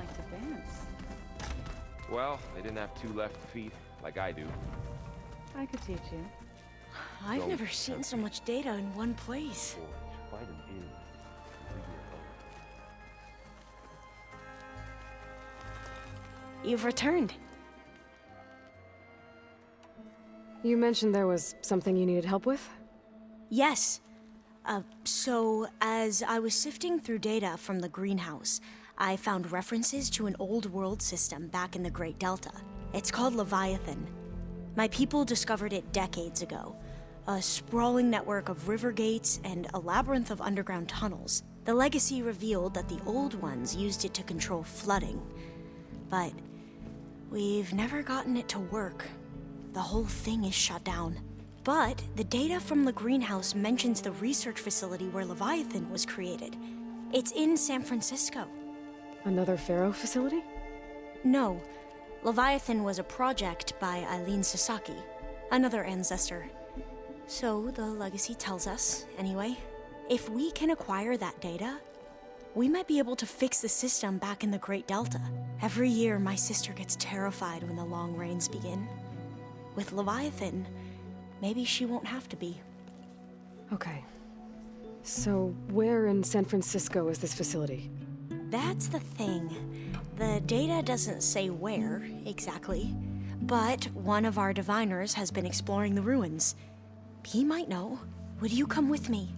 like to dance. Well, they didn't have two left feet like I do. I could teach you. I've never seen so much data in one place. Find an alien. You've returned. You mentioned there was something you needed help with? Yes. So, as I was sifting through data from the greenhouse, I found references to an old world system back in the Great Delta. It's called Leviathan. My people discovered it decades ago. A sprawling network of river gates and a labyrinth of underground tunnels. The legacy revealed that the old ones used it to control flooding. But we've never gotten it to work. The whole thing is shut down. But the data from the greenhouse mentions the research facility where Leviathan was created. It's in San Francisco. Another Pharaoh facility? No. Leviathan was a project by Eileen Sasaki, another ancestor. So the legacy tells us, anyway, if we can acquire that data, we might be able to fix the system back in the Great Delta. Every year, my sister gets terrified when the long rains begin. With Leviathan, maybe she won't have to be. Okay. So, where in San Francisco is this facility? That's the thing. The data doesn't say where, exactly. But one of our diviners has been exploring the ruins. He might know. Would you come with me?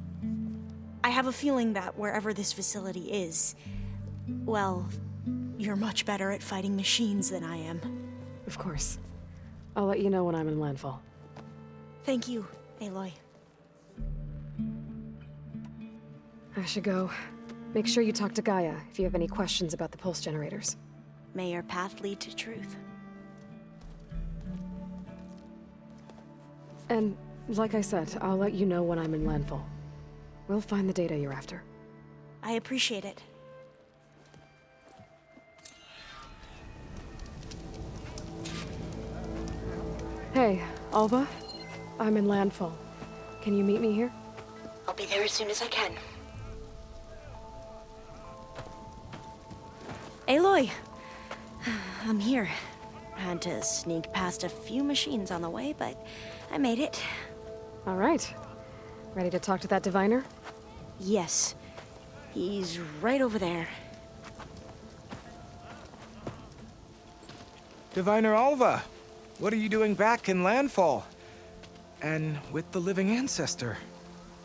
I have a feeling that wherever this facility is, well, you're much better at fighting machines than I am. Of course. I'll let you know when I'm in landfall. Thank you, Aloy. I should go. Make sure you talk to GAIA if you have any questions about the pulse generators. May your path lead to truth. And, like I said, I'll let you know when I'm in landfall. We'll find the data you're after. I appreciate it. Hey, Alva. I'm in landfall. Can you meet me here? I'll be there as soon as I can. Aloy! I'm here. Had to sneak past a few machines on the way, but I made it. All right. Ready to talk to that diviner? Yes. He's right over there. Diviner Alva, what are you doing back in landfall? And with the living ancestor?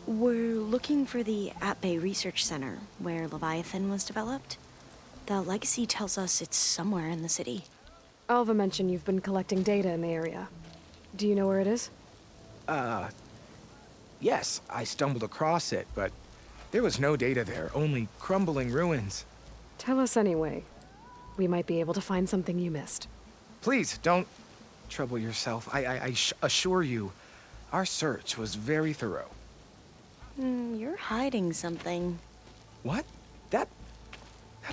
We're looking for the At-Bay Research Center, where Leviathan was developed. The legacy tells us it's somewhere in the city. Alva mentioned you've been collecting data in the area. Do you know where it is? Yes, I stumbled across it, but there was no data there, only crumbling ruins. Tell us anyway. We might be able to find something you missed. Please, don't trouble yourself. I assure you, our search was very thorough. You're hiding something. What? That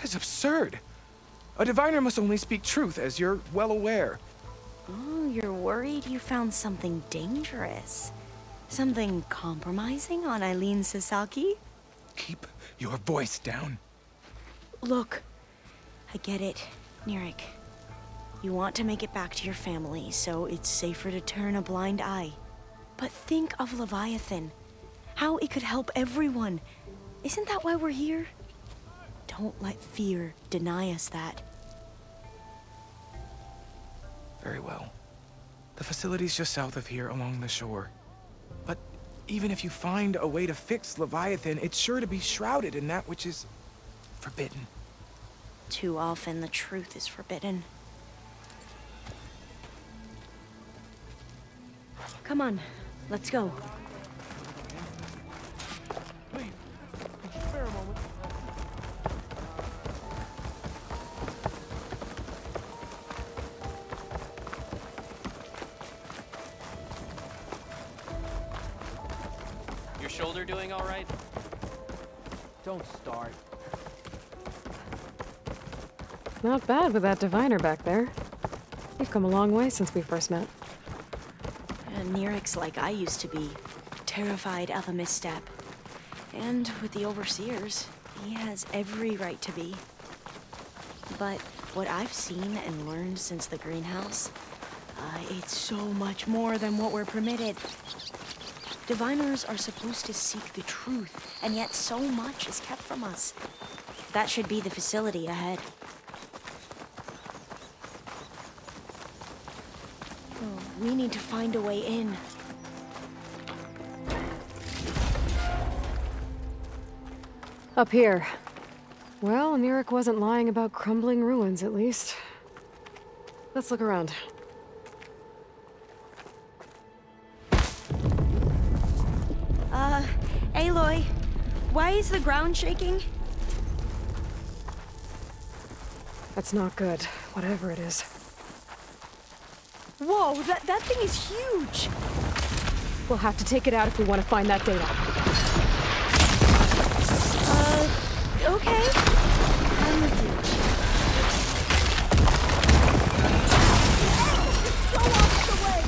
is absurd. A diviner must only speak truth, as you're well aware. Oh, you're worried you found something dangerous. Something compromising on Eileen Sasaki? Keep your voice down. Look, I get it, Nirik. You want to make it back to your family, so it's safer to turn a blind eye. But think of Leviathan. How it could help everyone. Isn't that why we're here? Don't let fear deny us that. Very well. The facility's just south of here along the shore. But even if you find a way to fix Leviathan, it's sure to be shrouded in that which is forbidden. Too often the truth is forbidden. Come on, let's go. Please, could you spare a moment? Your shoulder doing all right? Don't start. Not bad with that diviner back there. You've come a long way since we first met. And Nirik's like I used to be, terrified of a misstep. And with the overseers, he has every right to be. But what I've seen and learned since the greenhouse, it's so much more than what we're permitted. Diviners are supposed to seek the truth, and yet so much is kept from us. That should be the facility ahead. Oh, we need to find a way in. Up here. Well, Mirek wasn't lying about crumbling ruins, at least. Let's look around. Aloy, why is the ground shaking? That's not good, whatever it is. Whoa, that thing is huge! We'll have to take it out if we want to find that data. Okay. I'm with you. Go off the way!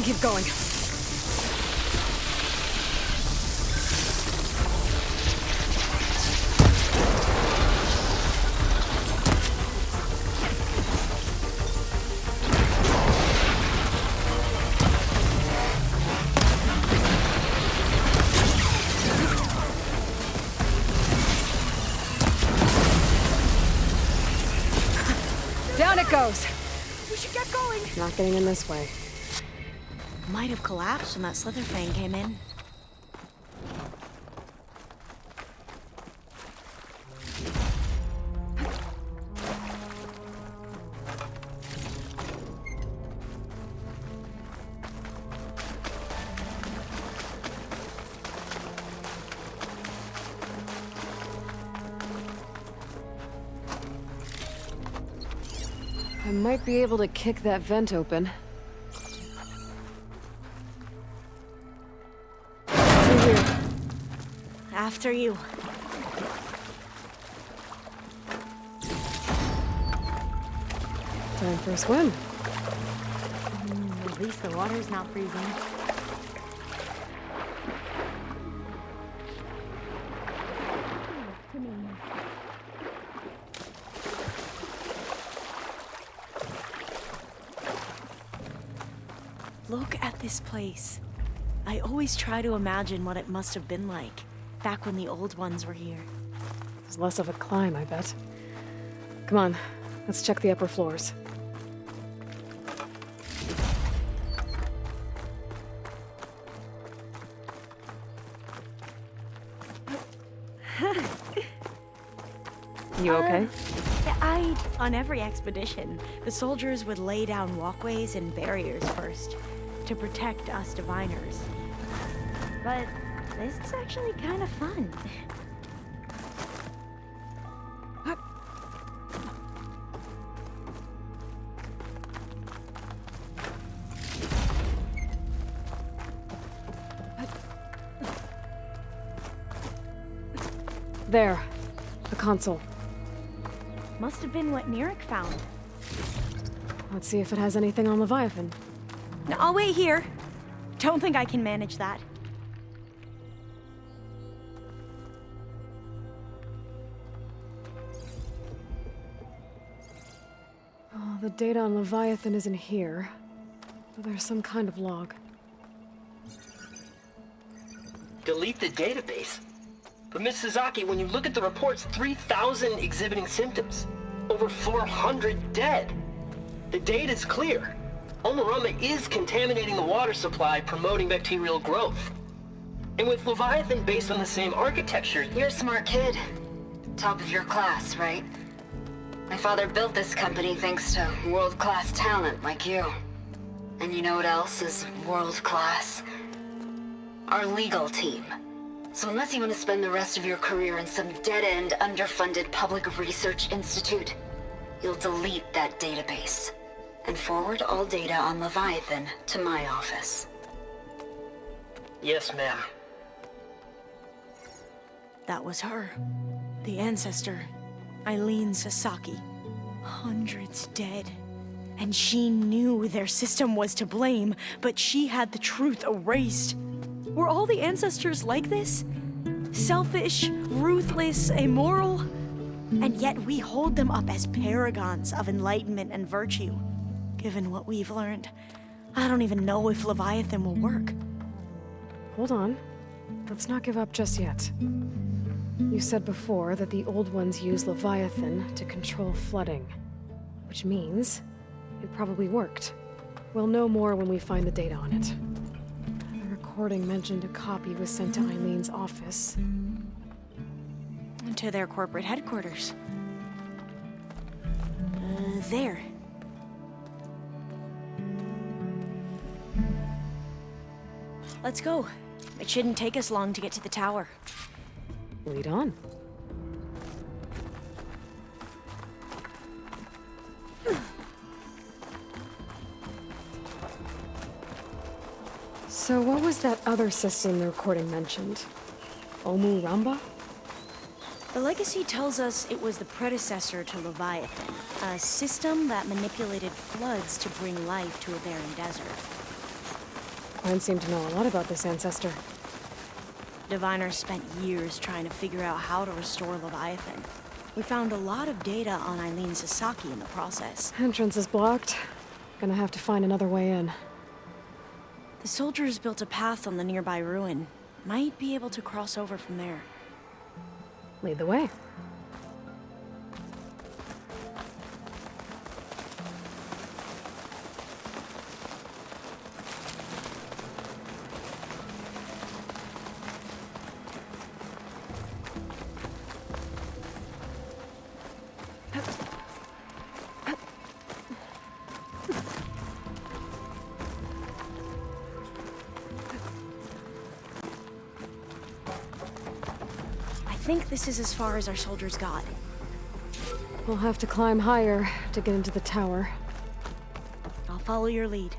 Keep going. Down it goes. We should get going. Not getting in this way. Might have collapsed when that slither fang came in. I might be able to kick that vent open. After you. Time for a swim. At least the water's not freezing. Look at this place. I always try to imagine what it must have been like back when the old ones were here. It's less of a climb, I bet. Come on, let's check the upper floors. You okay? On every expedition, the soldiers would lay down walkways and barriers first to protect us diviners. But this is actually kind of fun. There, the console. Must have been what Nirek found. Let's see if it has anything on Leviathan. Now, I'll wait here. Don't think I can manage that. Oh, the data on Leviathan isn't here. But there's some kind of log. Delete the database? But Miss Sasaki, when you look at the reports, 3,000 exhibiting symptoms. Over 400 dead. The data's clear. Omarama is contaminating the water supply, promoting bacterial growth. And with Leviathan based on the same architecture... You're a smart kid. Top of your class, right? My father built this company thanks to world-class talent like you. And you know what else is world-class? Our legal team. So unless you want to spend the rest of your career in some dead-end, underfunded public research institute, you'll delete that database and forward all data on Leviathan to my office. Yes, ma'am. That was her. The ancestor, Eileen Sasaki. Hundreds dead. And she knew their system was to blame, but she had the truth erased. Were all the ancestors like this? Selfish, ruthless, immoral? And yet we hold them up as paragons of enlightenment and virtue. Given what we've learned, I don't even know if Leviathan will work. Hold on. Let's not give up just yet. You said before that the old ones use Leviathan to control flooding. Which means it probably worked. We'll know more when we find the data on it. The recording mentioned a copy was sent to Eileen's office. To their corporate headquarters. There. Let's go. It shouldn't take us long to get to the tower. Lead on. So what was that other system the recording mentioned? Omu Ramba? The legacy tells us it was the predecessor to Leviathan, a system that manipulated floods to bring life to a barren desert. Glenn seemed to know a lot about this ancestor. Diviners spent years trying to figure out how to restore Leviathan. We found a lot of data on Eileen Sasaki in the process. Entrance is blocked. Gonna have to find another way in. The soldiers built a path on the nearby ruin. Might be able to cross over from there. Lead the way. I think this is as far as our soldiers got. We'll have to climb higher to get into the tower. I'll follow your lead.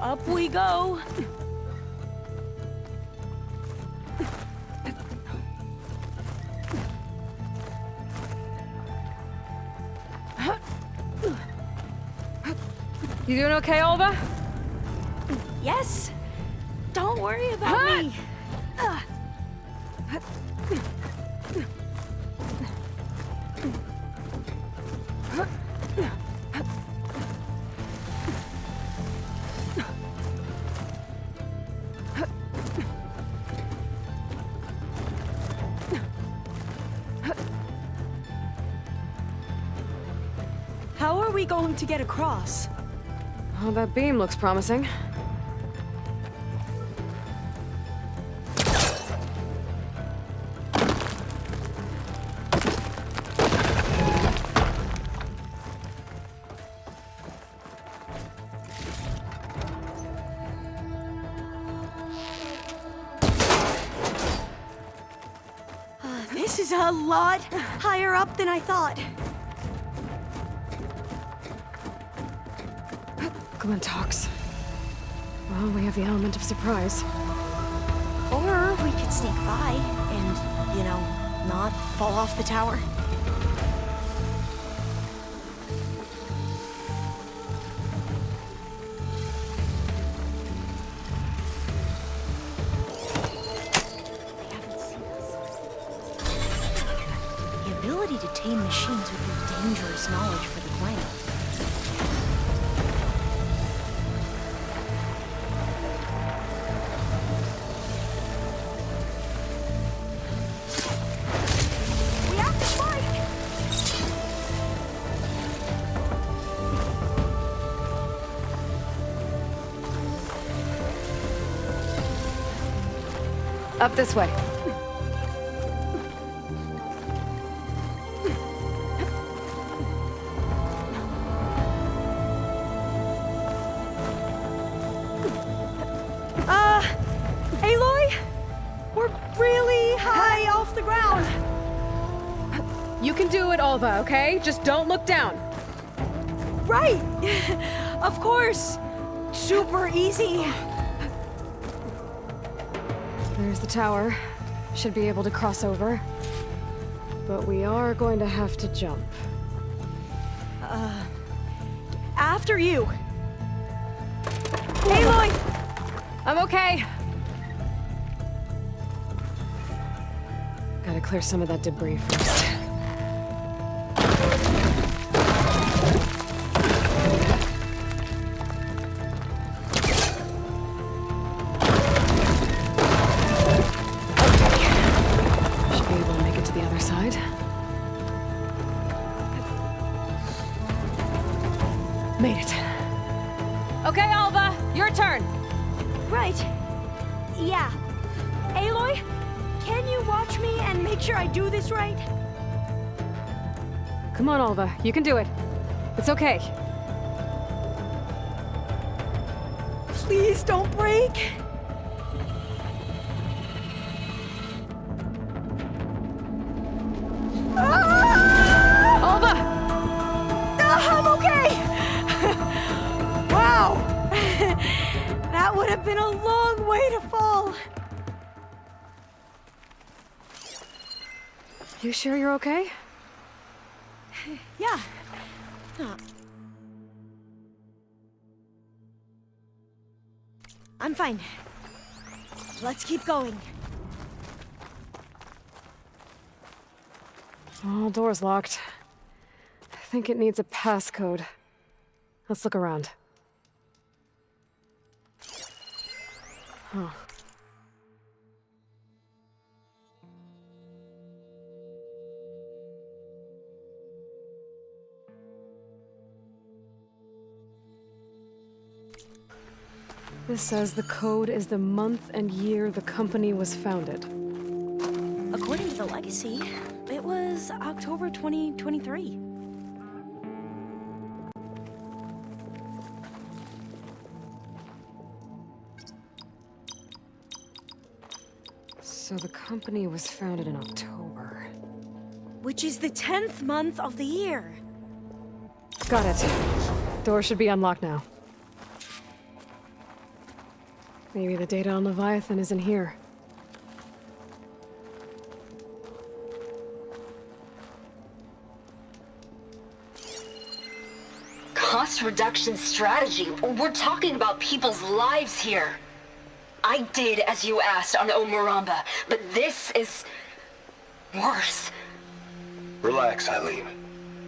Up we go. You doing okay, Alva? Yes. Don't worry about me. How are we going to get across? Oh, that beam looks promising. This is a lot higher up than I thought. Glintox. Well, we have the element of surprise. Or we could sneak by and, not fall off the tower. They haven't seen us. The ability to tame machines would be dangerous knowledge for the planet. Up this way. Aloy? We're really high off the ground. You can do it, Alva, okay? Just don't look down. Right. Of course. Super easy. There's the tower. Should be able to cross over. But we are going to have to jump. After you. Aloy! I'm okay. Gotta clear some of that debris first. Should be able to make it to the other side. Made it. Okay, Alva, your turn. Right. Yeah. Aloy, can you watch me and make sure I do this right? Come on, Alva, you can do it. It's okay. Please don't break. Alva! I'm okay. Wow. That would have been a long way to fall. You sure you're okay? Yeah. I'm fine. Let's keep going. Oh, door's locked. I think it needs a passcode. Let's look around. Huh. This says the code is the month and year the company was founded. According to the legacy, it was October 2023. So the company was founded in October. Which is the 10th month of the year. Got it. Door should be unlocked now. Maybe the data on Leviathan is in here. Cost reduction strategy? We're talking about people's lives here. I did as you asked on Omuramba, but this is worse. Relax, Eileen.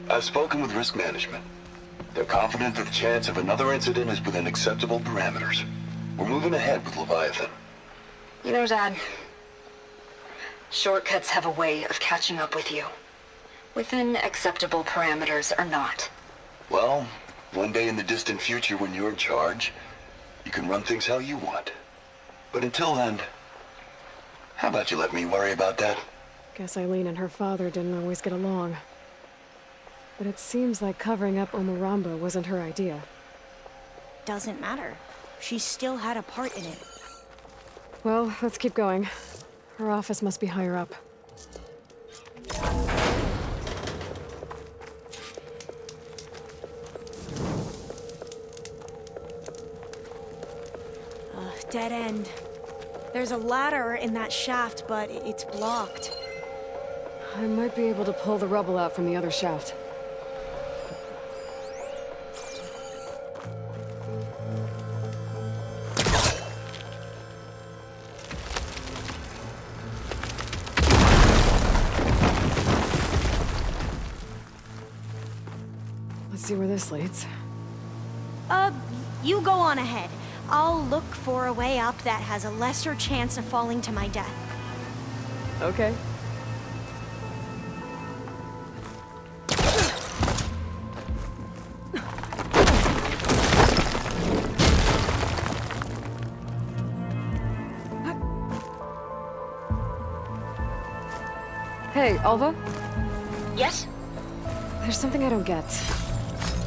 I've spoken with risk management. They're confident that the chance of another incident is within acceptable parameters. We're moving ahead with Leviathan. You know, Dad, shortcuts have a way of catching up with you. Within acceptable parameters or not. Well, one day in the distant future when you're in charge, you can run things how you want. But until then, how about you let me worry about that? Guess Eileen and her father didn't always get along. But it seems like covering up Omuramba wasn't her idea. Doesn't matter. She still had a part in it. Well, let's keep going. Her office must be higher up. Dead end. There's a ladder in that shaft, but it's blocked. I might be able to pull the rubble out from the other shaft. Let's see where this leads. You go on ahead. I'll look for a way up that has a lesser chance of falling to my death. Okay. Hey, Alva? Yes? There's something I don't get.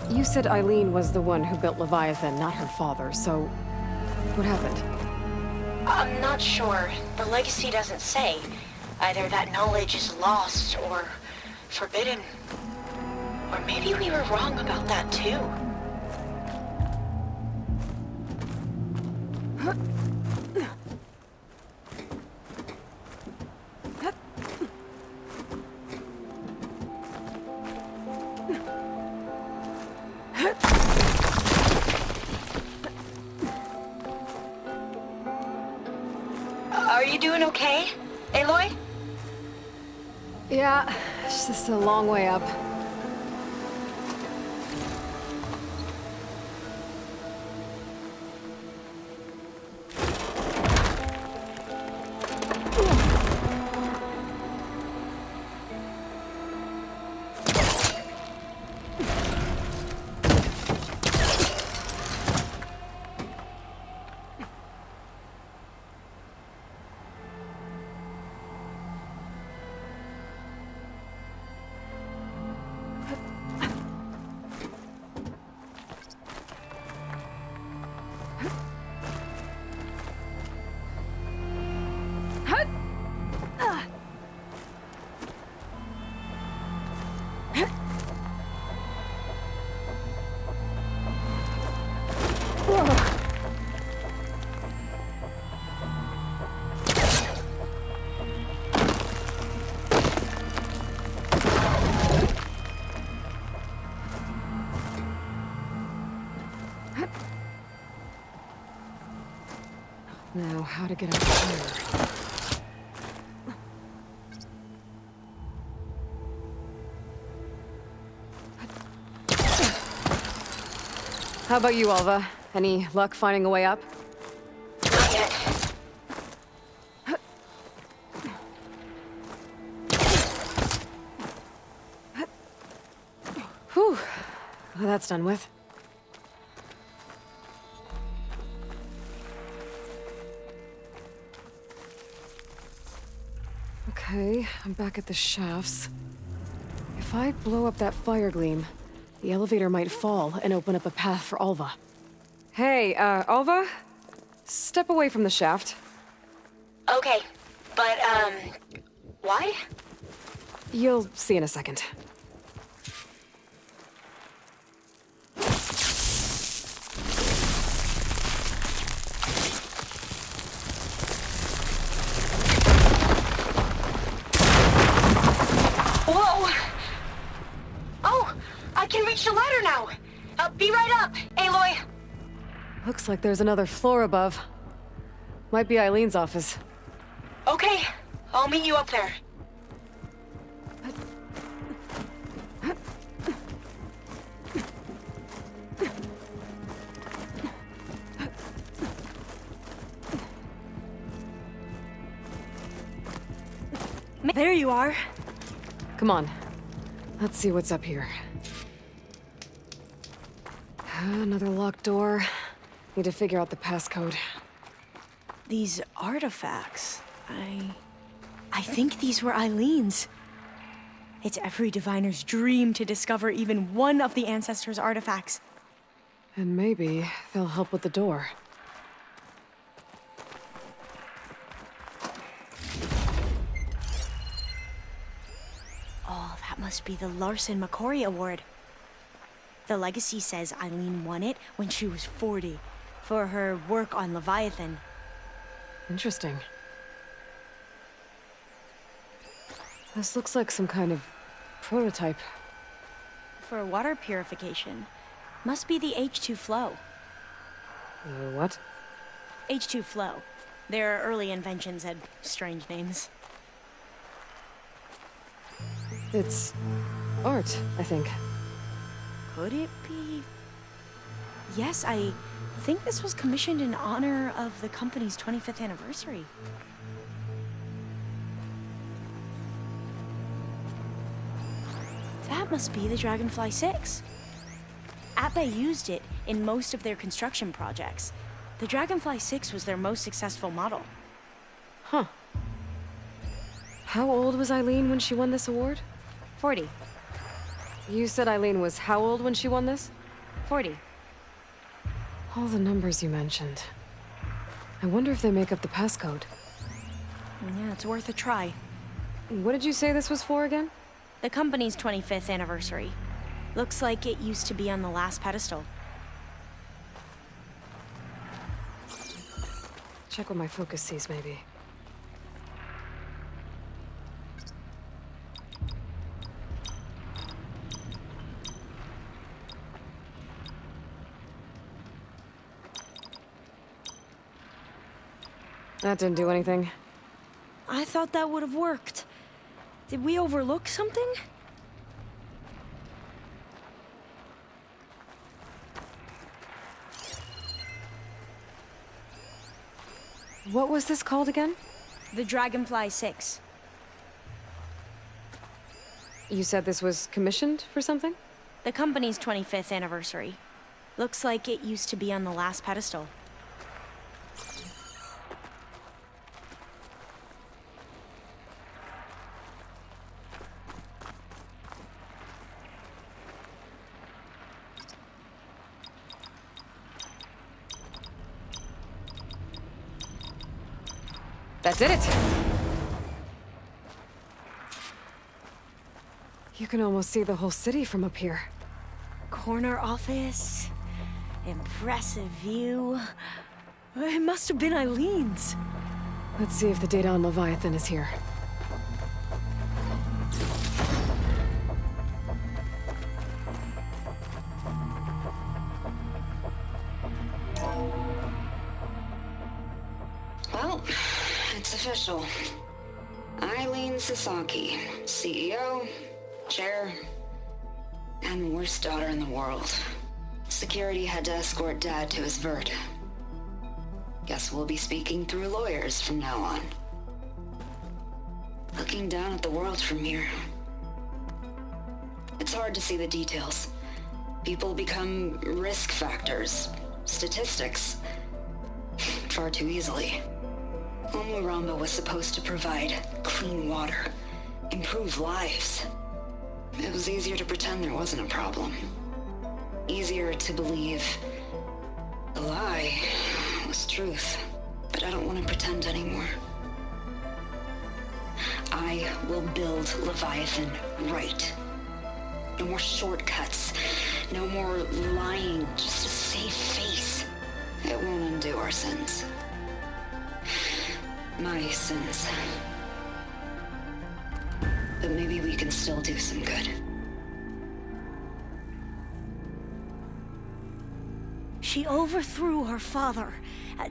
You said Eileen was the one who built Leviathan, not her father, so... what happened? I'm not sure. The legacy doesn't say. Either that knowledge is lost or forbidden. Or maybe we were wrong about that too. Are you doing okay, Aloy? Yeah, it's just a long way up. Now, how to get up here? How about you, Alva? Any luck finding a way up? Not yet. Whew. Well, that's done with. Okay, I'm back at the shafts. If I blow up that fire gleam, the elevator might fall and open up a path for Alva. Hey, Alva? Step away from the shaft. Okay, but, why? You'll see in a second. reach the ladder now. Be right up, Aloy. Looks like there's another floor above. Might be Eileen's office. Okay, I'll meet you up there. There you are. Come on. Let's see what's up here. Another locked door. Need to figure out the passcode. These artifacts, I think these were Eileen's. It's every diviner's dream to discover even one of the ancestors' artifacts. And maybe they'll help with the door. Oh, that must be the Larson McCory Award. The legacy says Eileen won it when she was 40 for her work on Leviathan. Interesting. This looks like some kind of prototype. For water purification. Must be the H2 flow. What? H2 flow. Their early inventions had strange names. It's art, I think. Could it be? Yes, I think this was commissioned in honor of the company's 25th anniversary. That must be the Dragonfly 6. Atbay used it in most of their construction projects. The Dragonfly 6 was their most successful model. Huh. How old was Eileen when she won this award? 40. You said Eileen was how old when she won this? 40. All the numbers you mentioned. I wonder if they make up the passcode. Yeah, it's worth a try. What did you say this was for again? The company's 25th anniversary. Looks like it used to be on the last pedestal. Check what my focus sees, maybe. That didn't do anything. I thought that would have worked. Did we overlook something? What was this called again? The Dragonfly 6. You said this was commissioned for something? The company's 25th anniversary. Looks like it used to be on the last pedestal. That did it! You can almost see the whole city from up here. Corner office. Impressive view. It must have been Eileen's. Let's see if the data on Leviathan is here. Well, it's official. Eileen Sasaki, CEO, chair, and worst daughter in the world. Security had to escort Dad to his vert. Guess we'll be speaking through lawyers from now on. Looking down at the world from here. It's hard to see the details. People become risk factors, statistics, far too easily. Omuramba was supposed to provide clean water, improve lives. It was easier to pretend there wasn't a problem. Easier to believe the lie was truth. But I don't want to pretend anymore. I will build Leviathan right. No more shortcuts. No more lying just to save face. It won't undo our sins. My sins. But maybe we can still do some good. She overthrew her father,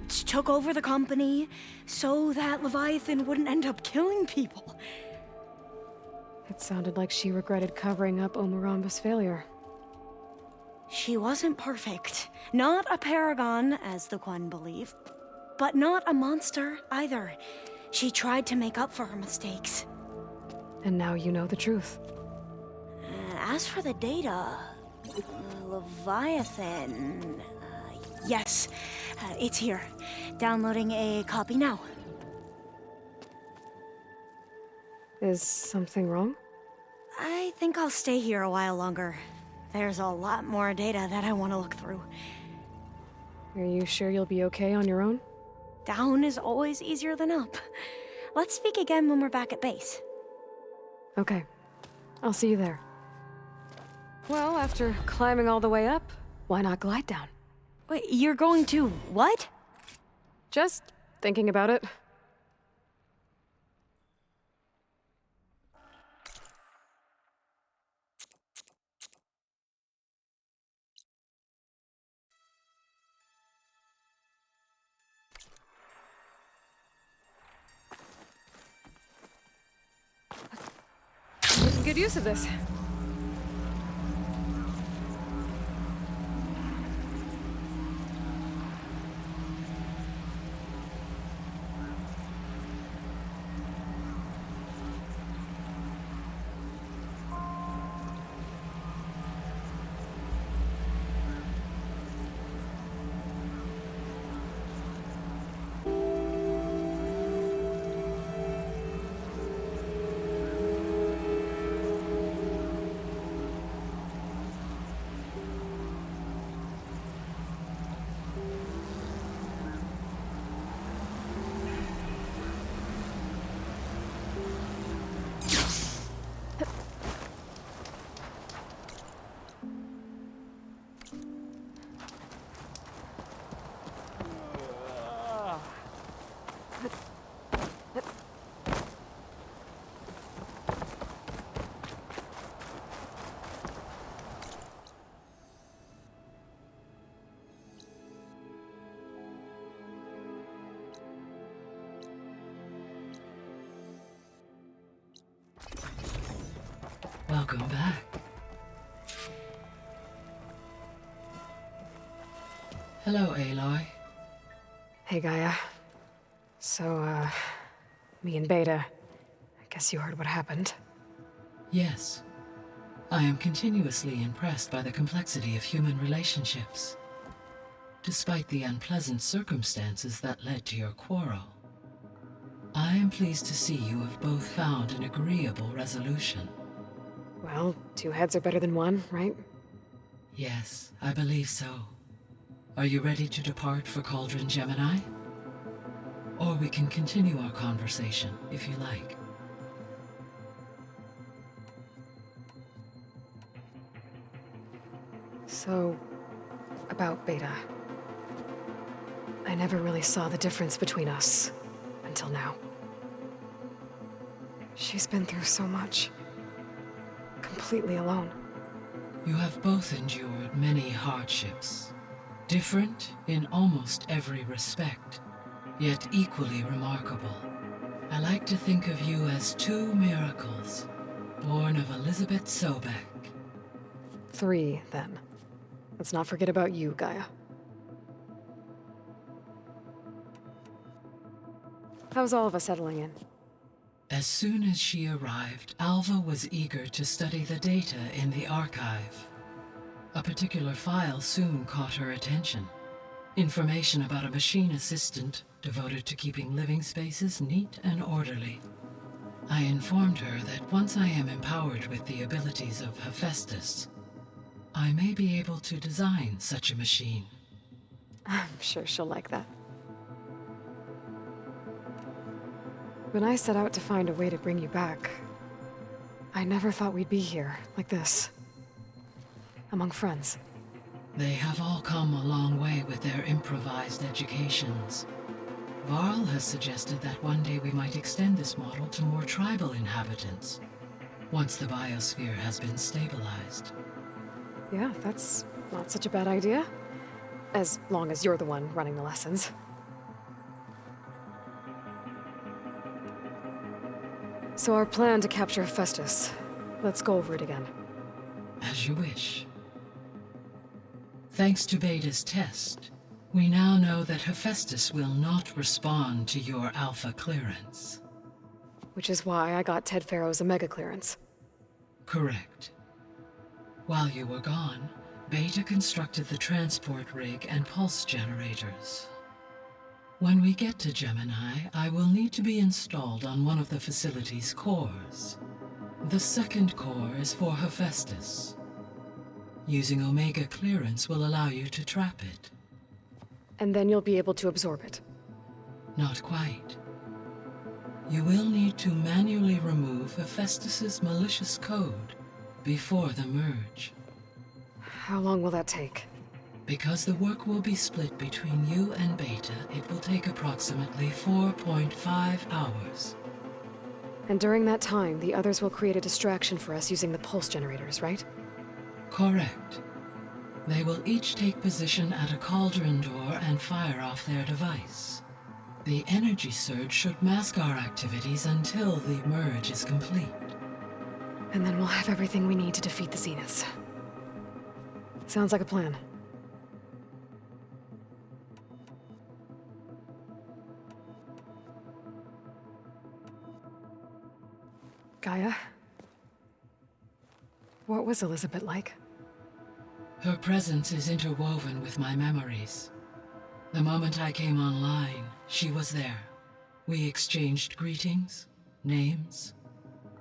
took over the company, so that Leviathan wouldn't end up killing people. It sounded like she regretted covering up Omoramba's failure. She wasn't perfect. Not a paragon, as the Quan believe, but not a monster either. She tried to make up for her mistakes. And now you know the truth. As for the data, Leviathan... yes, it's here. Downloading a copy now. Is something wrong? I think I'll stay here a while longer. There's a lot more data that I want to look through. Are you sure you'll be okay on your own? Down is always easier than up. Let's speak again when we're back at base. Okay. I'll see you there. Well, after climbing all the way up, why not glide down? Wait, you're going to what? Just thinking about it. Making good use of this. Welcome back. Hello, Aloy. Hey, Gaia. So, me and Beta, I guess you heard what happened. Yes. I am continuously impressed by the complexity of human relationships. Despite the unpleasant circumstances that led to your quarrel, I am pleased to see you have both found an agreeable resolution. Well, two heads are better than one, right? Yes, I believe so. Are you ready to depart for Cauldron Gemini? Or we can continue our conversation, if you like. So, about Beta. I never really saw the difference between us, until now. She's been through so much. Completely alone. You have both endured many hardships. Different in almost every respect, yet equally remarkable. I like to think of you as two miracles, born of Elizabeth Sobek. 3, then. Let's not forget about you, Gaia. How's all of us settling in? As soon as she arrived, Alva was eager to study the data in the archive. A particular file soon caught her attention. Information about a machine assistant devoted to keeping living spaces neat and orderly. I informed her that once I am empowered with the abilities of Hephaestus, I may be able to design such a machine. I'm sure she'll like that. When I set out to find a way to bring you back, I never thought we'd be here, like this. Among friends. They have all come a long way with their improvised educations. Varl has suggested that one day we might extend this model to more tribal inhabitants, once the biosphere has been stabilized. Yeah, that's not such a bad idea. As long as you're the one running the lessons. So our plan to capture Hephaestus. Let's go over it again. As you wish. Thanks to Beta's test, we now know that Hephaestus will not respond to your Alpha clearance. Which is why I got Ted Farrow's Omega clearance. Correct. While you were gone, Beta constructed the transport rig and pulse generators. When we get to Gemini, I will need to be installed on one of the facility's cores. The second core is for Hephaestus. Using Omega clearance will allow you to trap it. And then you'll be able to absorb it. Not quite. You will need to manually remove Hephaestus's malicious code before the merge. How long will that take? Because the work will be split between you and Beta, it will take approximately 4.5 hours. And during that time, the others will create a distraction for us using the pulse generators, right? Correct. They will each take position at a cauldron door and fire off their device. The energy surge should mask our activities until the merge is complete. And then we'll have everything we need to defeat the Zeniths. Sounds like a plan. Gaia? What was Elizabeth like? Her presence is interwoven with my memories. The moment I came online, she was there. We exchanged greetings, names,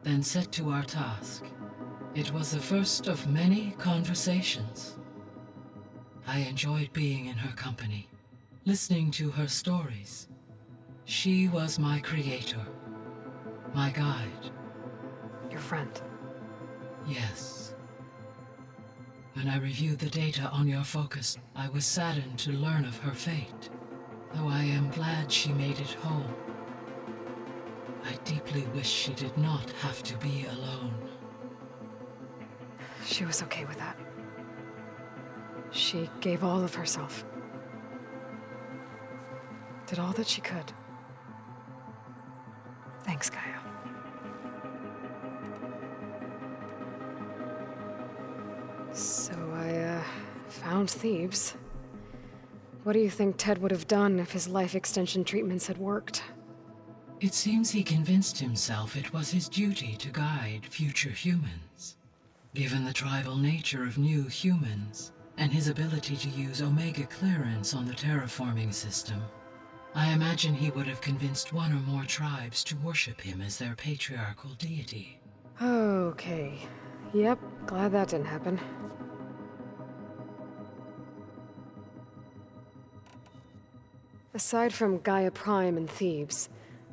then set to our task. It was the first of many conversations. I enjoyed being in her company, listening to her stories. She was my creator, my guide. Your friend. Yes. When I reviewed the data on your focus, I was saddened to learn of her fate, though I am glad she made it home. I deeply wish she did not have to be alone. She was okay with that. She gave all of herself. Did all that she could. Thanks, Gaia. So I, found Thebes. What do you think Ted would have done if his life extension treatments had worked? It seems he convinced himself it was his duty to guide future humans. Given the tribal nature of new humans, and his ability to use Omega clearance on the terraforming system, I imagine he would have convinced one or more tribes to worship him as their patriarchal deity. Okay. Yep, glad that didn't happen. Aside from Gaia Prime and Thebes,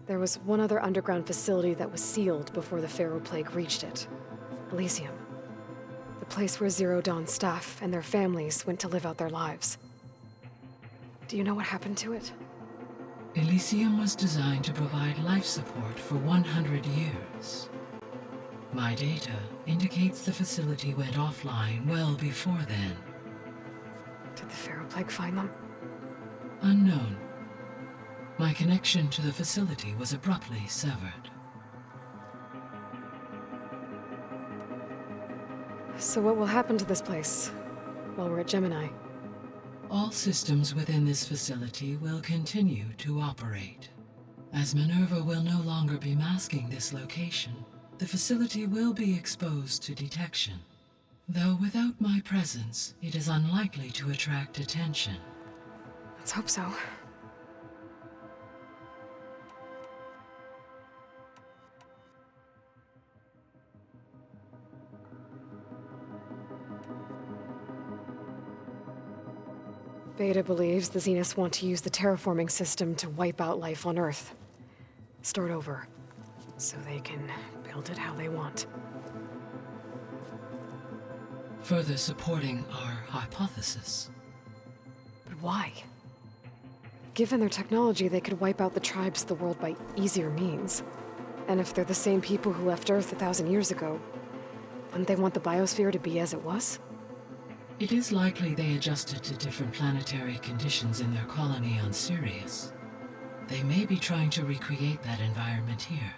there was one other underground facility that was sealed before the Pharaoh Plague reached it. Elysium. The place where Zero Dawn's staff and their families went to live out their lives. Do you know what happened to it? Elysium was designed to provide life support for 100 years. My data indicates the facility went offline well before then. Did the Pharaoh Plague find them? Unknown. My connection to the facility was abruptly severed. So what will happen to this place while we're at Gemini? All systems within this facility will continue to operate. As Minerva will no longer be masking this location, the facility will be exposed to detection. Though without my presence, it is unlikely to attract attention. Let's hope so. Beta believes the Zeniths want to use the terraforming system to wipe out life on Earth. Start over, so they can build it how they want. Further supporting our hypothesis. But why? Given their technology, they could wipe out the tribes of the world by easier means. And if they're the same people who left Earth 1,000 years ago, wouldn't they want the biosphere to be as it was? It is likely they adjusted to different planetary conditions in their colony on Sirius. They may be trying to recreate that environment here.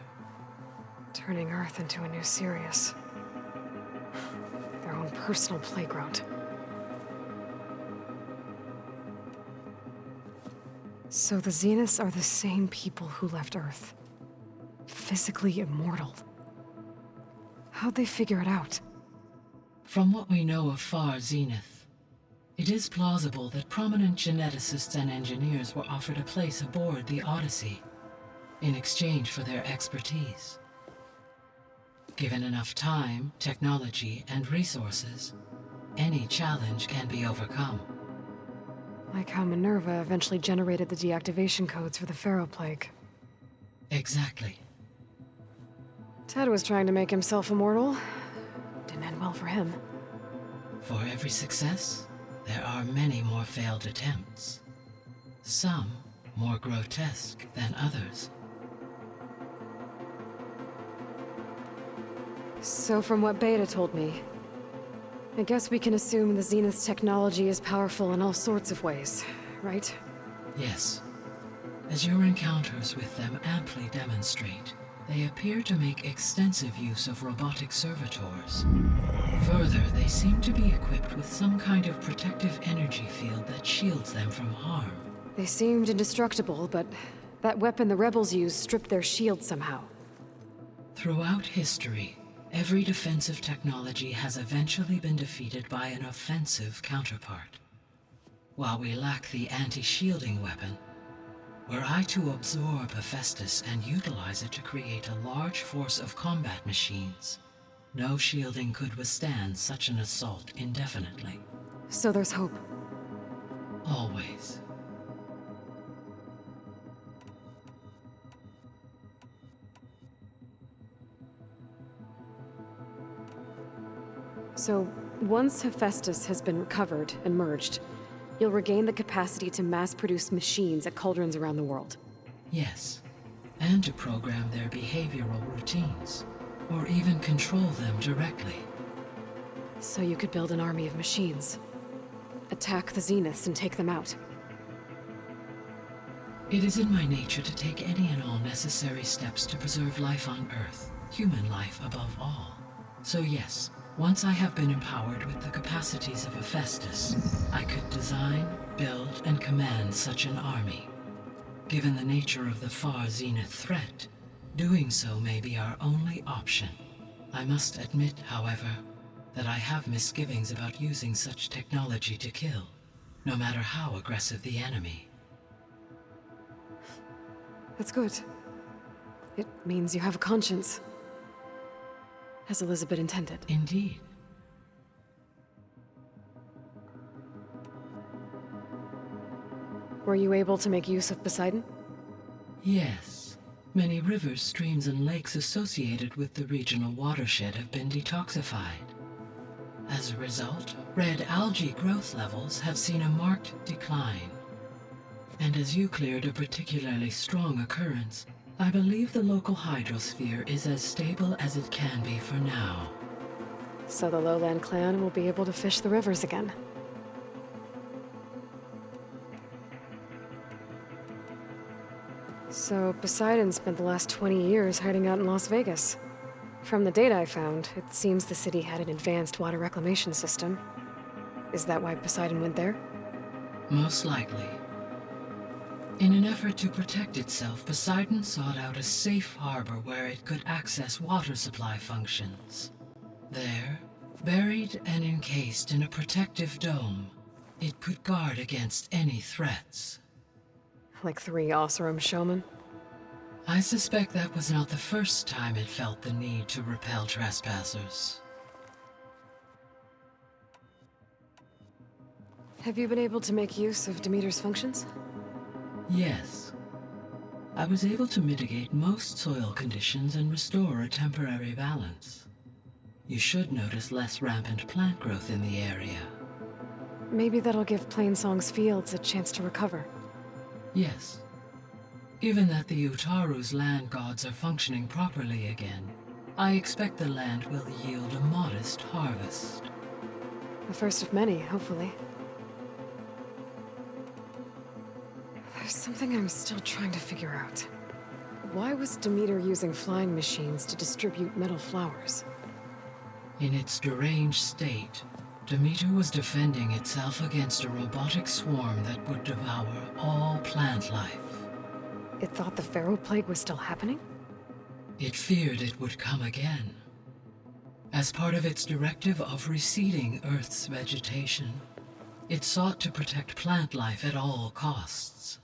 Turning Earth into a new Sirius. Their own personal playground. So the Zeniths are the same people who left Earth. Physically immortal. How'd they figure it out? From what we know of Far Zenith, it is plausible that prominent geneticists and engineers were offered a place aboard the Odyssey in exchange for their expertise. Given enough time, technology, and resources, any challenge can be overcome. Like how Minerva eventually generated the deactivation codes for the Pharaoh Plague. Exactly. Ted was trying to make himself immortal. Didn't end well for him. For every success, there are many more failed attempts. Some more grotesque than others. So from what Beta told me, I guess we can assume the Zenith's technology is powerful in all sorts of ways, right? Yes. As your encounters with them amply demonstrate, they appear to make extensive use of robotic servitors. Further, they seem to be equipped with some kind of protective energy field that shields them from harm. They seemed indestructible, but that weapon the rebels used stripped their shield somehow. Throughout history, every defensive technology has eventually been defeated by an offensive counterpart. While we lack the anti-shielding weapon, were I to absorb Hephaestus and utilize it to create a large force of combat machines, no shielding could withstand such an assault indefinitely. So there's hope. Always. So, once Hephaestus has been recovered and merged, you'll regain the capacity to mass-produce machines at cauldrons around the world. Yes, and to program their behavioral routines, or even control them directly. So you could build an army of machines. Attack the Zeniths and take them out. It is in my nature to take any and all necessary steps to preserve life on Earth, human life above all. So yes, once I have been empowered with the capacities of Hephaestus, I could design, build, and command such an army. Given the nature of the Far Zenith threat, doing so may be our only option. I must admit, however, that I have misgivings about using such technology to kill, no matter how aggressive the enemy. That's good. It means you have a conscience. As Elizabeth intended. Indeed. Were you able to make use of Poseidon? Yes. Many rivers, streams, and lakes associated with the regional watershed have been detoxified. As a result, red algae growth levels have seen a marked decline. And as you cleared a particularly strong occurrence, I believe the local hydrosphere is as stable as it can be for now. So the Lowland clan will be able to fish the rivers again. So Poseidon spent the last 20 years hiding out in Las Vegas. From the data I found, it seems the city had an advanced water reclamation system. Is that why Poseidon went there? Most likely. In an effort to protect itself, Poseidon sought out a safe harbor where it could access water supply functions. There, buried and encased in a protective dome, it could guard against any threats. Like 3 Oseram showmen? I suspect that was not the first time it felt the need to repel trespassers. Have you been able to make use of Demeter's functions? Yes. I was able to mitigate most soil conditions and restore a temporary balance. You should notice less rampant plant growth in the area. Maybe that'll give Plainsong's fields a chance to recover. Yes. Given that the Utaru's land gods are functioning properly again, I expect the land will yield a modest harvest. The first of many, hopefully. There's something I'm still trying to figure out. Why was Demeter using flying machines to distribute metal flowers? In its deranged state, Demeter was defending itself against a robotic swarm that would devour all plant life. It thought the Pharaoh Plague was still happening? It feared it would come again. As part of its directive of receding Earth's vegetation, it sought to protect plant life at all costs.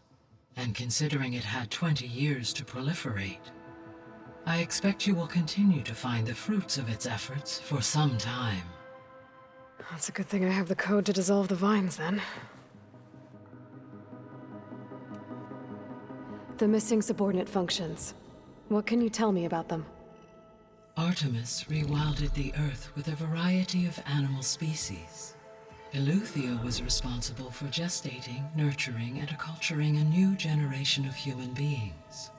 And considering it had 20 years to proliferate, I expect you will continue to find the fruits of its efforts for some time. That's a good thing I have the code to dissolve the vines, then. The missing subordinate functions. What can you tell me about them? Artemis rewilded the Earth with a variety of animal species. Eleuthia was responsible for gestating, nurturing, and acculturating a new generation of human beings.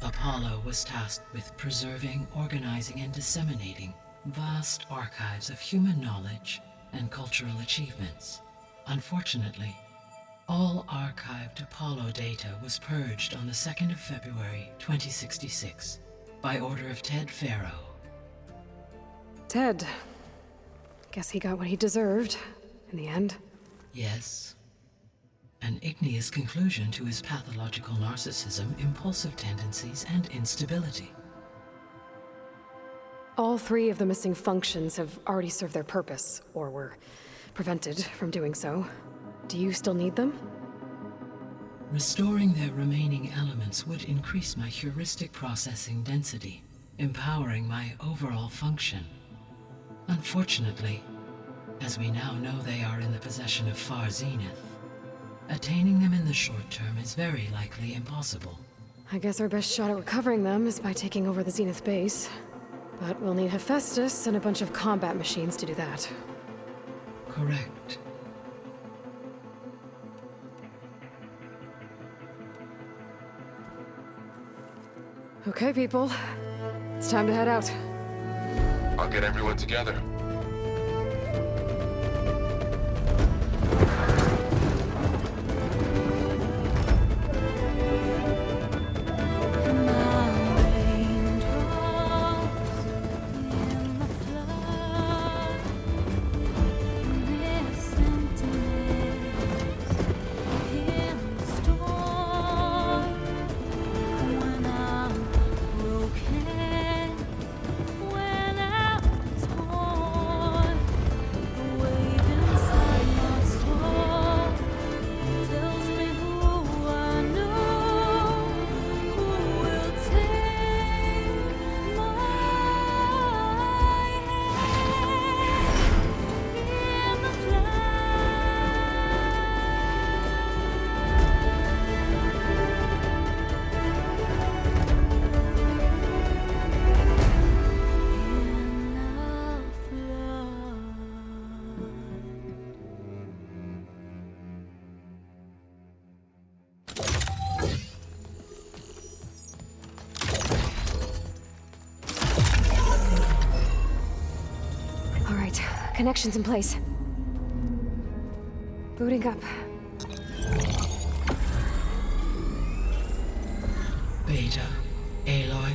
Apollo was tasked with preserving, organizing, and disseminating vast archives of human knowledge and cultural achievements. Unfortunately, all archived Apollo data was purged on the 2nd of February, 2066, by order of Ted Faro. Ted. Guess he got what he deserved, in the end. Yes. An igneous conclusion to his pathological narcissism, impulsive tendencies, and instability. All 3 of the missing functions have already served their purpose, or were prevented from doing so. Do you still need them? Restoring their remaining elements would increase my heuristic processing density, empowering my overall function. Unfortunately, as we now know they are in the possession of Far Zenith, attaining them in the short term is very likely impossible. I guess our best shot at recovering them is by taking over the Zenith base. But we'll need Hephaestus and a bunch of combat machines to do that. Correct. Okay, people. It's time to head out. I'll get everyone together. Connections in place. Booting up. Beta, Aloy.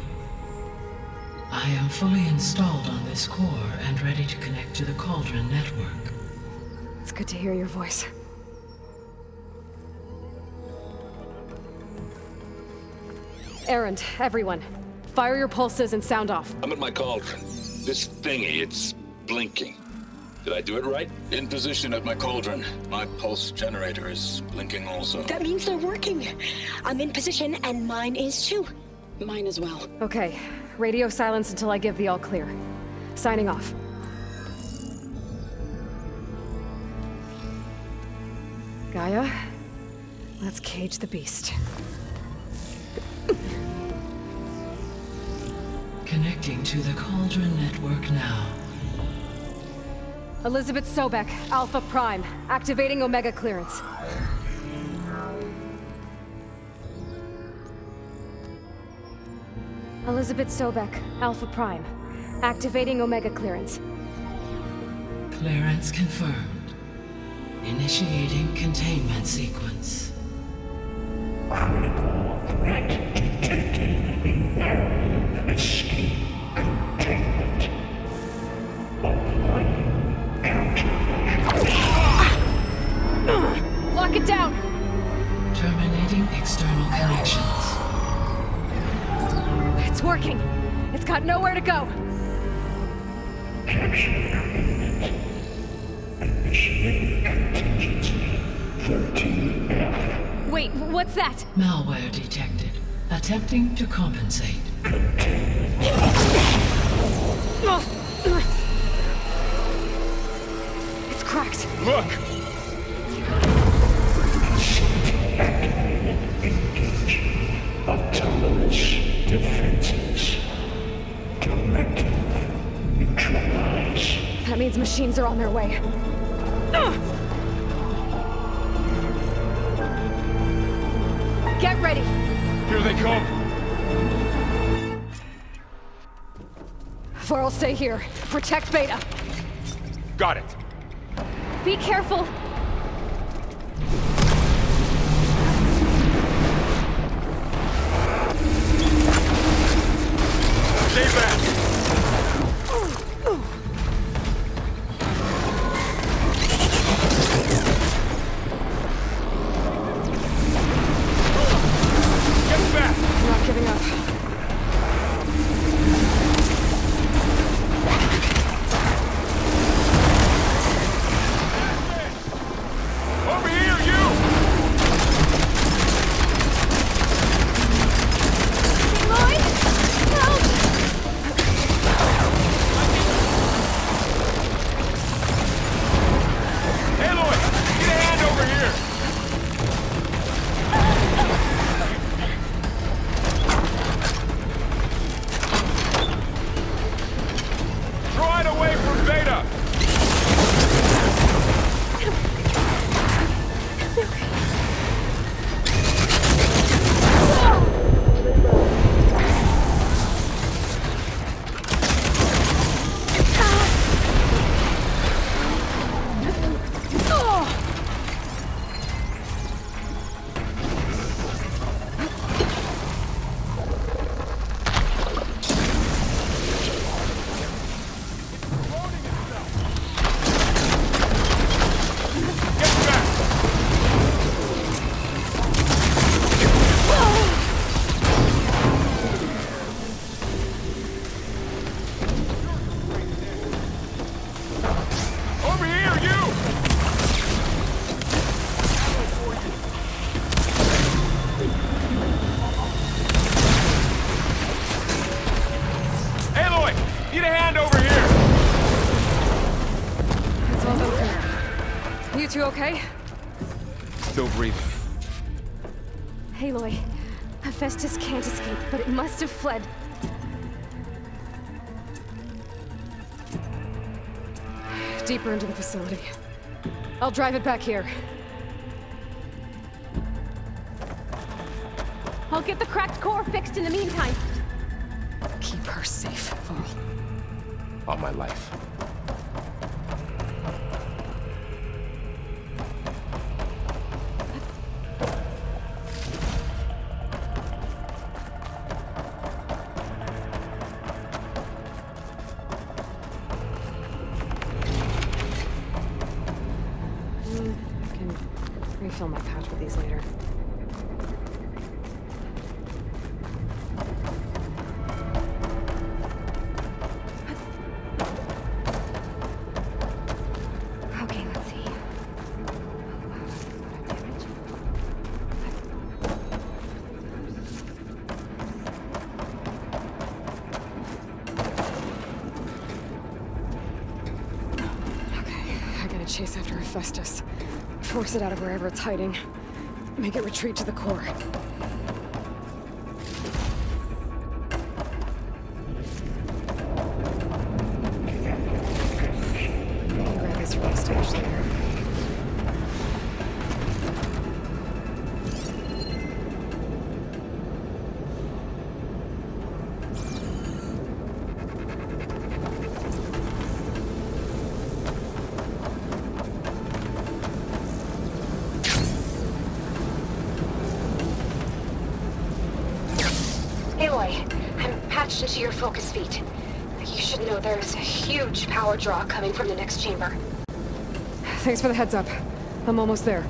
I am fully installed on this core and ready to connect to the Cauldron network. It's good to hear your voice. Errand, everyone. Fire your pulses and sound off. I'm at my cauldron. This thingy, it's blinking. Did I do it right? In position at my cauldron. My pulse generator is blinking also. That means they're working. I'm in position and mine is too. Mine as well. Okay. Radio silence until I give the all clear. Signing off. Gaia, let's cage the beast. Connecting to the Cauldron network now. Elizabeth Sobek, Alpha Prime, activating Omega clearance. Elizabeth Sobek, Alpha Prime, activating Omega clearance. Clearance confirmed. Initiating containment sequence. Critical threat detected. Imperative escape containment. Applying countermeasures. Lock it down! Terminating external connections. It's working. It's got nowhere to go. Capture imminent. Initiating contingency 13F. Wait, what's that? Malware detected. Attempting to compensate. It's cracked. Look! Activated. Engaging autonomous defenses. Directive. Neutralize. That means machines are on their way. Get ready! Here they come! Varl, stay here. Protect Beta. Got it. Be careful! Stay back! Get back! I'm not giving up. Over here, you! Aloy! Help! Aloy! Get a hand over here! Draw it away from Beta! Get back! Over here, you! Aloy! Need a hand over here! It's all done for now. You two okay? Still breathing. Aloy, Hephaestus can't escape, but it must have fled. Deeper into the facility. I'll drive it back here. I'll get the cracked core fixed in the meantime. Keep her safe, Varl. All my life. I can refill my pouch with these later. Okay, let's see. Okay, I gotta chase after Hephaestus. Force it out of wherever it's hiding. Make it retreat to the core. Grab this from the stage there. attention to your focus feet. You should know there's a huge power draw coming from the next chamber. Thanks for the heads up. I'm almost there.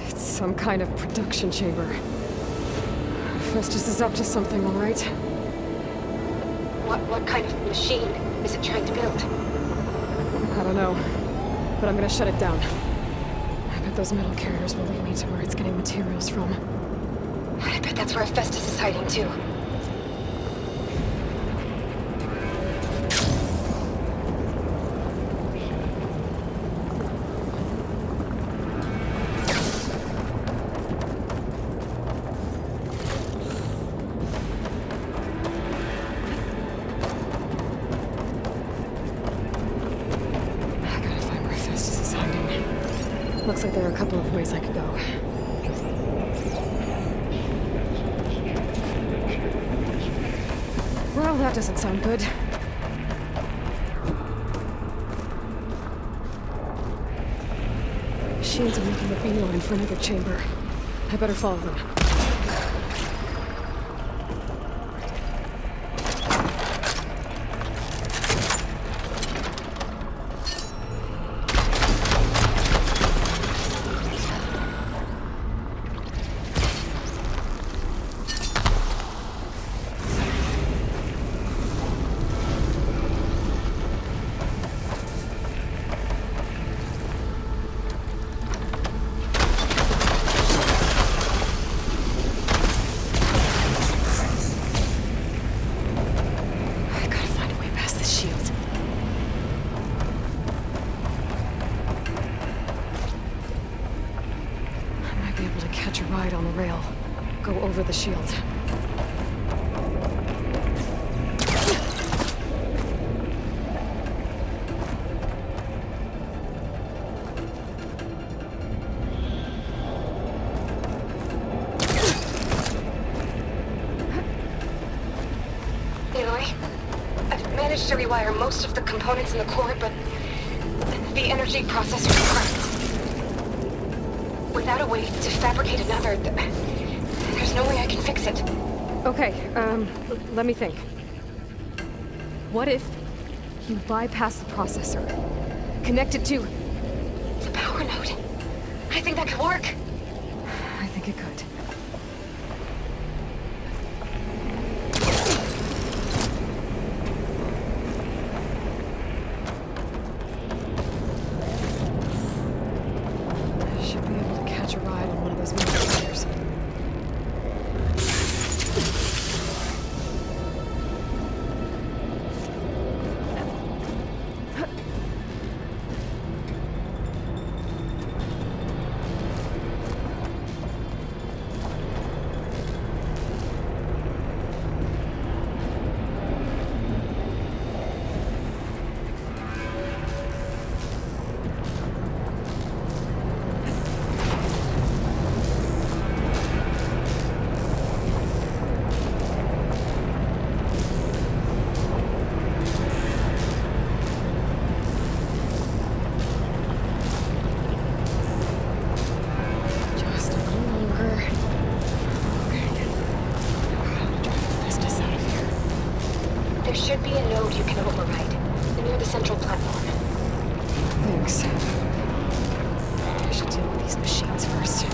It's some kind of production chamber. Festus is up to something, all right? What kind of machine is it trying to build? I don't know, but I'm gonna shut it down. I bet those metal carriers will lead me to where it's getting materials from. I bet that's where Festus is hiding too. Looks like there are a couple of ways I could go. Well, that doesn't sound good. Machines are making a beeline for another chamber. I better follow them. Over the shield. Aloy, I've managed to rewire most of the components in the core, but the energy processor is cracked. Without a way to fabricate another, there's no way I can fix it. Okay, let me think. What if you bypass the processor? Connect it to... the power node. I think that could work. I think it could. I should be able to catch a ride on one of those motorcycles. There should be a node you can override, near the central platform. Thanks. I should deal with these machines first.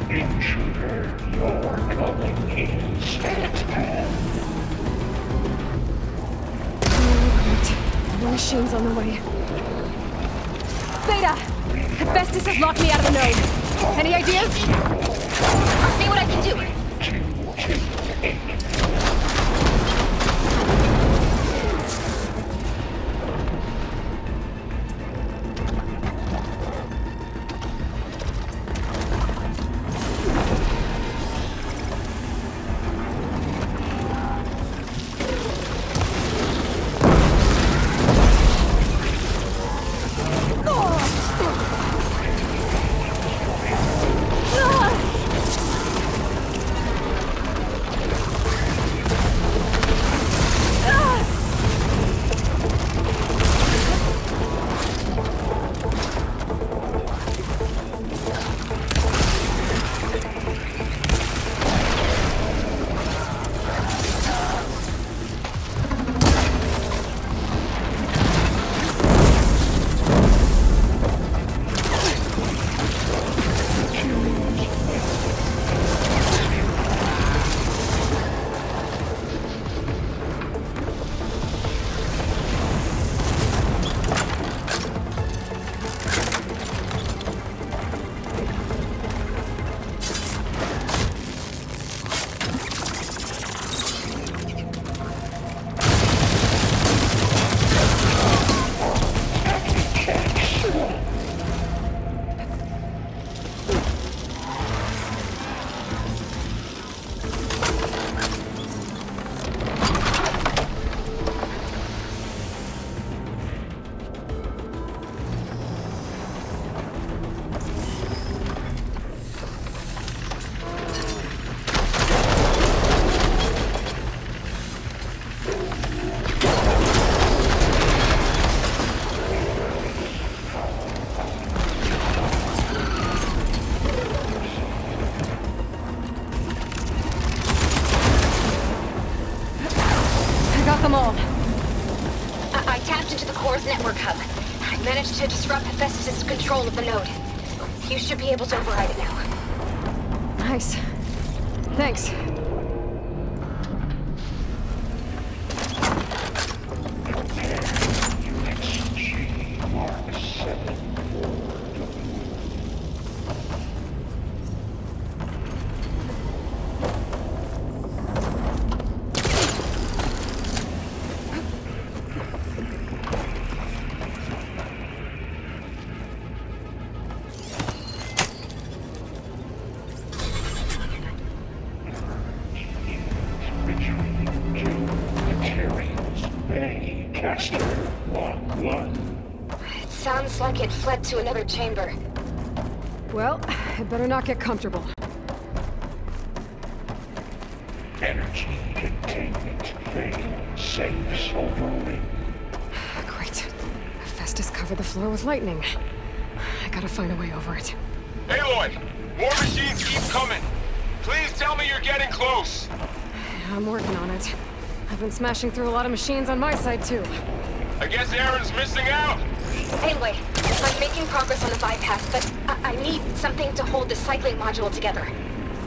Intruder, your calling is at hand. The machine's on the way. Beta! Hephaestus has locked me out of the node. Any ideas? I'll see what I can do. I tapped into the core's network hub. I managed to disrupt Hephaestus' control of the node. You should be able to override it now. Nice. Thanks. Caster, Block 1. It sounds like it fled to another chamber. Well, it better not get comfortable. Energy containment failed. Safes overwritten. Great. Festus covered the floor with lightning. I gotta find a way over it. Aloy! More machines keep coming! Please tell me you're getting close! I'm working on it. I've been smashing through a lot of machines on my side, too. I guess Aaron's missing out! Anyway, I'm making progress on the bypass, but I need something to hold the cycling module together.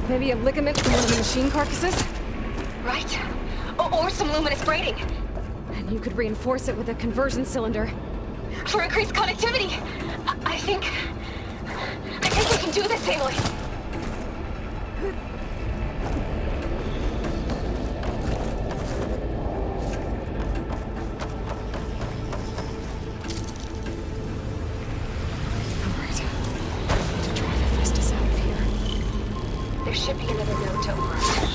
Maybe a ligament from one of the machine carcasses? Right? Or some luminous braiding. And you could reinforce it with a conversion cylinder. For increased connectivity! I think we can do this, Aloy! There should be another node to override.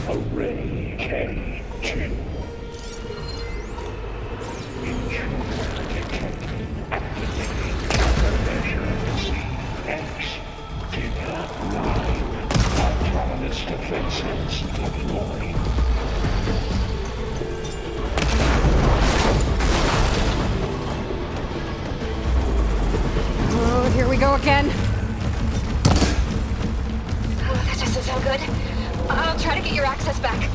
Array K2. Intruder detected. Activating countermeasures. X. Did not lie. Autonomous defenses deployed. Oh, here we go again. Oh, that doesn't sound good. I'll try to get your access back.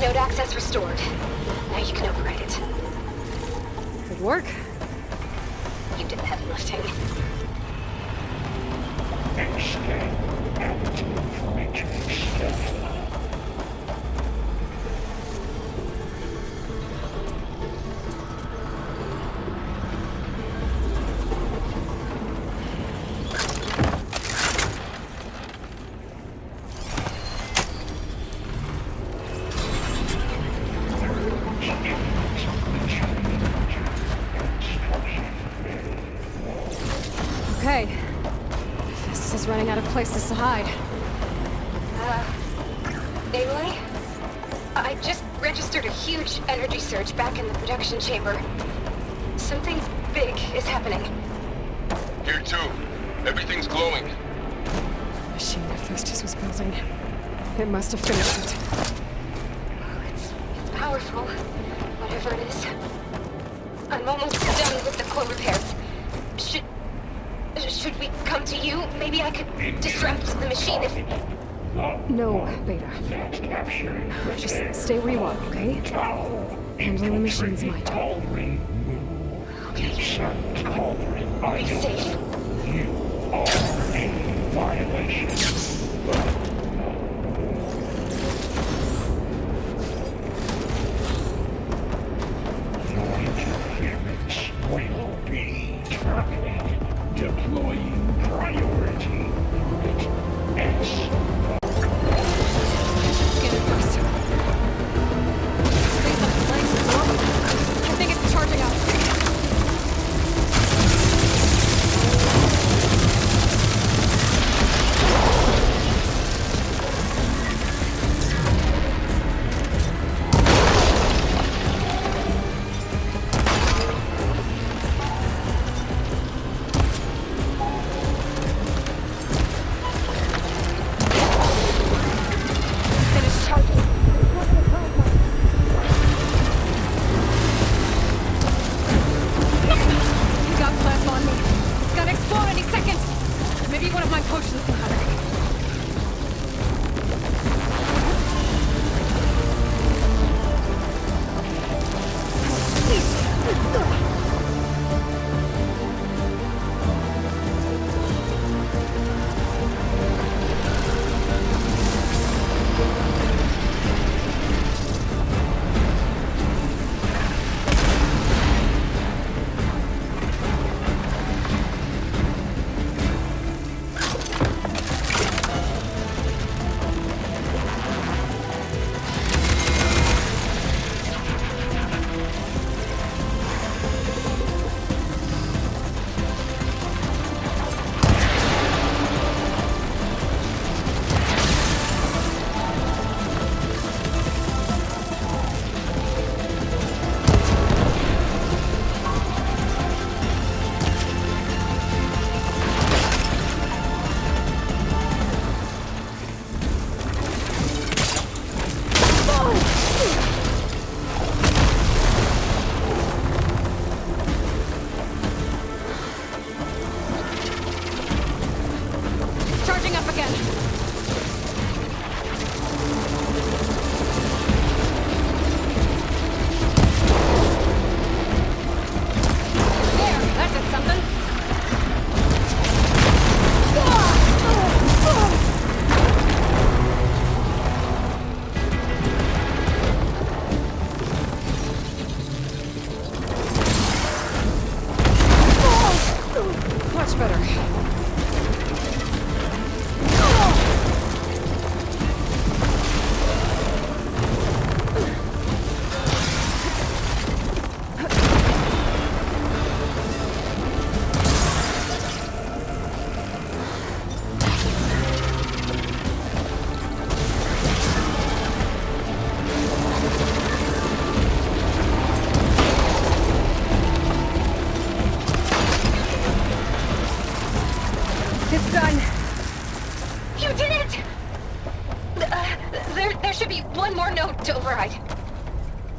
Node access restored. Now you can override it. Good work. You did the heavy lifting. Scan active matrix data. Okay. Festus is running out of places to hide. Aloy? I just registered a huge energy surge back in the production chamber. Something big is happening. Here too. Everything's glowing. The machine that Festus was building. It must have finished it. Oh, it's powerful. Whatever whatever it is. I'm almost done with the core repairs. Should we come to you? Maybe I could disrupt the machine if... No, Beta. Just stay where you are, okay? Handling the machine's my job. Okay. Be safe. You are a violation. Your interference will be terminated. Deploying priority unit S. Scan it first. Space up the legs is normal. I think it's charging up.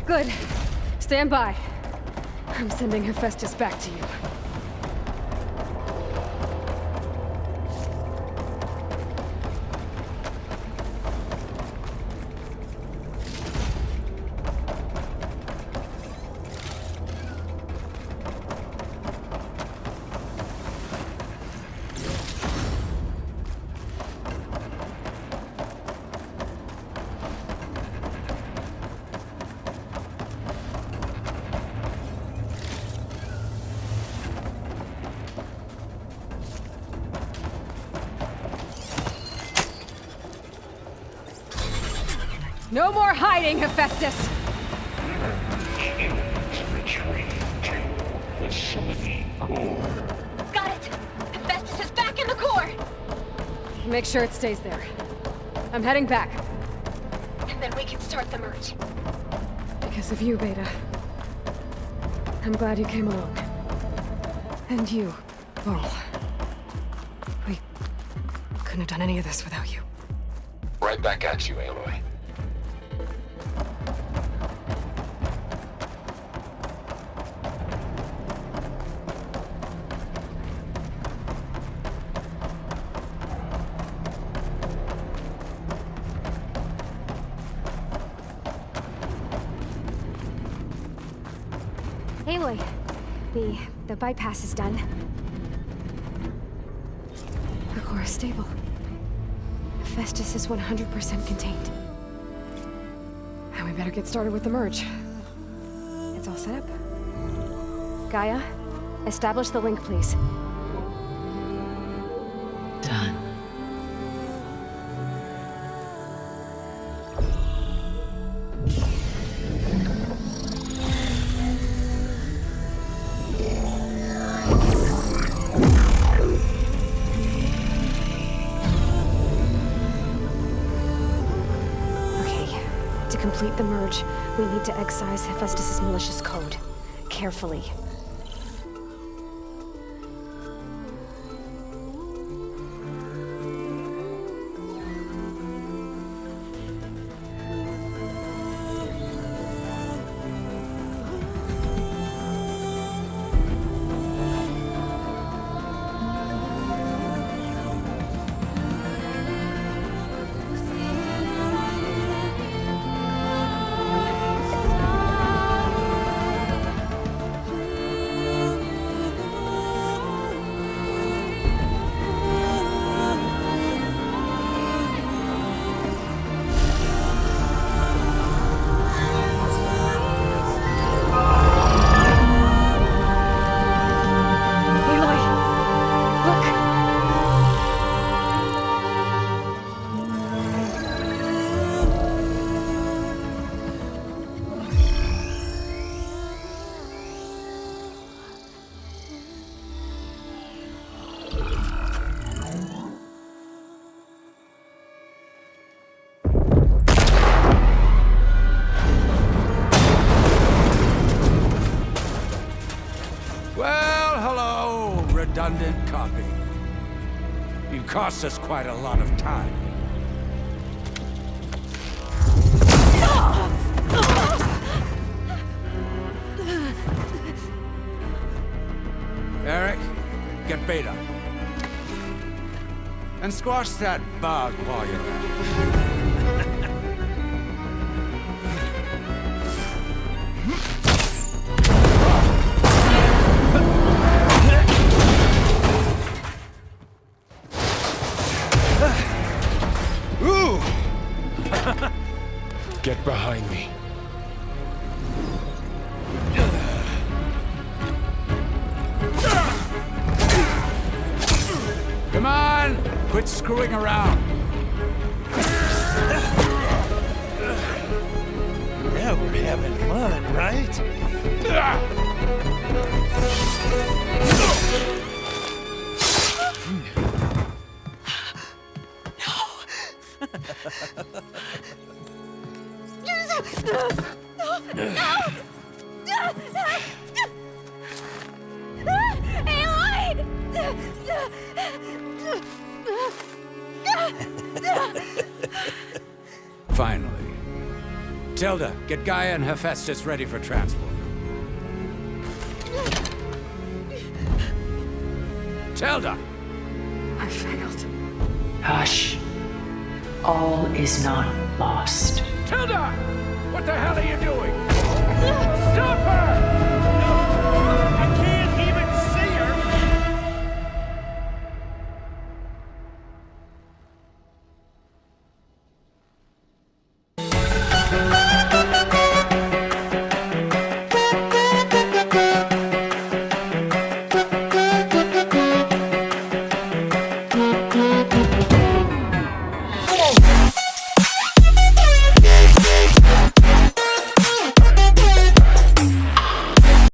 Good. Stand by. I'm sending Hephaestus back to you. No more hiding, Hephaestus! Retreat to facility core. Got it! Hephaestus is back in the core! Make sure it stays there. I'm heading back. And then we can start the merge. Because of you, Beta. I'm glad you came along. And you, Vol. We couldn't have done any of this without you. Right back at you, Aloy. Aloy, the bypass is done. The core is stable. Hephaestus is 100% contained. And we better get started with the merge. It's all set up. Gaia, establish the link, please. Done. To complete the merge, we need to excise Hephaestus' malicious code. Carefully. Redundant copy. You cost us quite a lot of time. Eric, get Beta. And squash that bug while you're at it. Get behind me. Come on! Quit screwing around. Yeah, we're having fun, right? Finally. Tilda, get Gaia and Hephaestus ready for transport. Tilda! I failed. Hush. All is not lost. Tilda! What the hell are you doing? Stop her!